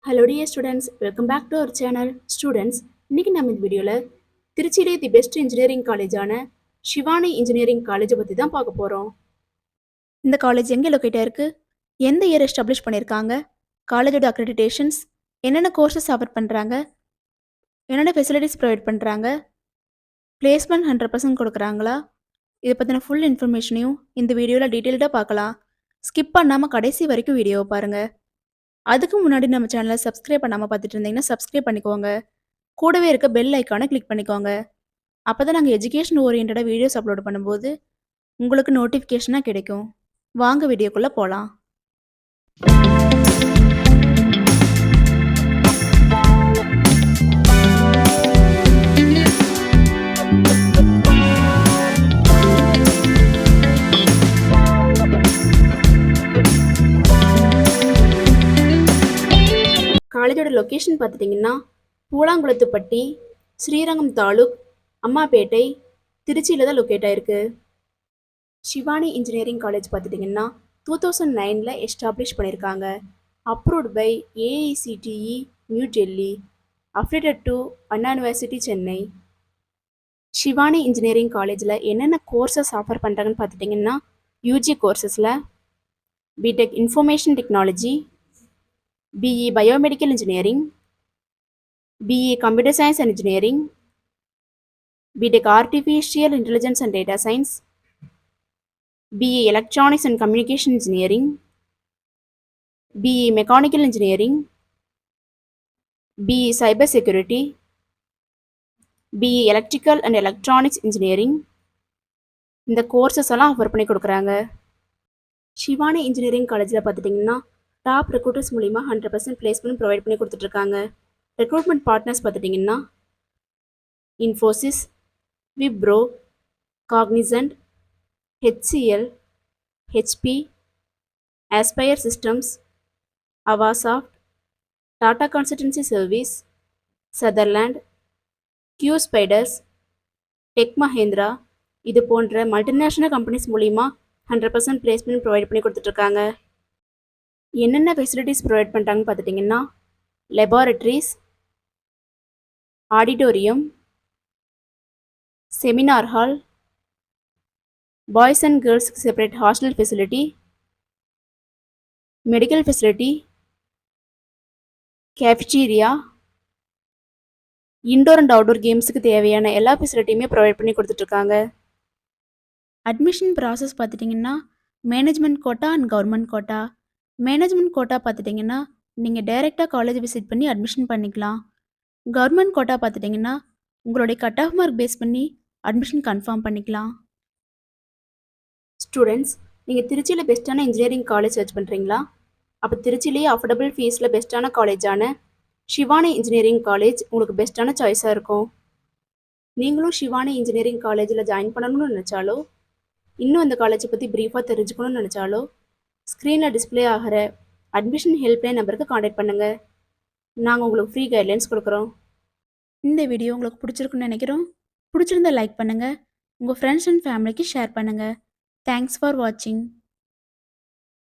Hello dear students, welcome back to our channel. Students, இன்னைக்கு நம்ம இந்த வீடியோல திருச்சியிலே தி பெஸ்ட் இன்ஜினியரிங் காலேஜான ஷிவானி இன்ஜினியரிங் காலேஜை பற்றி தான் பார்க்க போகிறோம். இந்த காலேஜ் எங்கே லொக்கேட்டாக இருக்குது, எந்த இயர் எஸ்டாப்ளிஷ் பண்ணியிருக்காங்க, காலேஜோட அக்ரெடிடேஷன்ஸ், என்னென்ன கோர்சஸ் ஆஃபர் பண்ணுறாங்க, என்னென்ன ஃபெசிலிட்டிஸ் ப்ரொவைட் பண்ணுறாங்க, பிளேஸ்மெண்ட் 100% கொடுக்குறாங்களா, இதை பற்றின ஃபுல் இன்ஃபர்மேஷனையும் இந்த வீடியோவில் டீட்டெயில்டாக பார்க்கலாம். ஸ்கிப் பண்ணாமல் கடைசி வரைக்கும் வீடியோவை பாருங்கள். அதுக்கு முன்னாடி நம்ம சேனலை சப்ஸ்கிரைப் பண்ணாமல் பார்த்துட்டு இருந்தீங்கன்னா சப்ஸ்கிரைப் பண்ணிக்கோங்க. கூடவே இருக்க பெல் ஐக்கானை கிளிக் பண்ணிக்கோங்க. அப்போ தான் நாங்கள் எஜுகேஷன் ஓரியன்டாக வீடியோஸ் அப்லோட் பண்ணும்போது உங்களுக்கு நோட்டிஃபிகேஷனாக கிடைக்கும். வாங்க வீடியோக்குள்ளே போகலாம். காலேஜோட லொக்கேஷன் பார்த்துட்டிங்கன்னா பூலாங்குளத்துப்பட்டி, ஸ்ரீரங்கம் தாலுக், அம்மாப்பேட்டை, திருச்சியில் தான் லொக்கேட் ஆயிருக்கு. ஷிவானி இன்ஜினியரிங் காலேஜ் பார்த்துட்டிங்கன்னா 2009 எஸ்டாப்ளிஷ் பண்ணியிருக்காங்க. Approved by AICTE new Delhi, affiliated to Anna university Chennai. Shivani engineering காலேஜில் என்னென்ன கோர்சஸ் ஆஃபர் பண்ணுறாங்கன்னு பார்த்துட்டிங்கன்னா யூஜி கோர்சஸில் BTech information technology, BE Biomedical Engineering, BE Computer Science and Engineering, BTech Artificial Intelligence and Data Science, BE Electronics and Communication Engineering, BE Mechanical Engineering, BE Cyber Security, BE Electrical and Electronics Engineering. இந்த courses எல்லாம் offer பண்ணி கொடுக்குறாங்க. Shivani engineering காலேஜில் பார்த்துட்டிங்கன்னா top recruiters மூலிமா 100% placement provide பண்ணி கொடுத்துட்ருக்காங்க. Recruitment partners பார்த்துட்டிங்கன்னா Infosys, Wipro, Cognizant, HCL, HP, Aspire systems, Avasoft, Tata consultancy service, Sutherland, Q spiders, tech Mahindra இது போன்ற மல்டிநேஷ்னல் கம்பெனிஸ் மூலிமா 100% பிளேஸ்மெண்ட் ப்ரொவைட் பண்ணி கொடுத்துட்ருக்காங்க. என்னென்ன ஃபெசிலிட்டிஸ் ப்ரொவைட் பண்ணுறாங்கன்னு பார்த்துட்டிங்கன்னா laboratories, auditorium, seminar hall, boys and கேர்ள்ஸ்க்கு separate hostel facility, medical facility, cafeteria, indoor and outdoor கேம்ஸுக்கு தேவையான எல்லா ஃபெசிலிட்டியுமே ப்ரொவைட் பண்ணி கொடுத்துட்ருக்காங்க. அட்மிஷன் ப்ராசஸ் பார்த்துட்டிங்கன்னா management quota and government quota. Management quota பார்த்துட்டிங்கன்னா நீங்கள் டைரெக்டாக காலேஜ் விசிட் பண்ணி அட்மிஷன் பண்ணிக்கலாம். கவர்மெண்ட் கோட்டா பார்த்துட்டிங்கன்னா உங்களுடைய கட் ஆஃப் மார்க் பேஸ் பண்ணி அட்மிஷன் கன்ஃபார்ம் பண்ணிக்கலாம். ஸ்டூடெண்ட்ஸ், நீங்கள் திருச்சியில் பெஸ்ட்டான இன்ஜினியரிங் காலேஜ் சர்ச் பண்ணுறீங்களா? அப்போ திருச்சியிலேயே அஃபோர்டபுள் ஃபீஸில் பெஸ்ட்டான காலேஜான ஷிவானி இன்ஜினியரிங் காலேஜ் உங்களுக்கு பெஸ்ட்டான சாய்ஸாக இருக்கும். நீங்களும் ஷிவானி இன்ஜினியரிங் காலேஜில் ஜாயின் பண்ணணும்னு நினச்சாலோ, இன்னும் இந்த காலேஜை பற்றி ப்ரீஃபாக தெரிஞ்சுக்கணும்னு நினச்சாலோ ஸ்க்ரீனில் டிஸ்பிளே ஆகிற அட்மிஷன் ஹெல்ப்லைன் நம்பருக்கு காண்டாக்ட் பண்ணுங்கள். நாங்கள் உங்களுக்கு ஃப்ரீ கைட்லைன்ஸ் கொடுக்குறோம். இந்த வீடியோ உங்களுக்கு பிடிச்சிருக்குன்னு நினைக்கிறோம். பிடிச்சிருந்தா லைக் பண்ணுங்கள், உங்கள் ஃப்ரெண்ட்ஸ் அண்ட் ஃபேமிலிக்கு ஷேர் பண்ணுங்கள். தேங்க்ஸ் ஃபார் வாட்சிங்.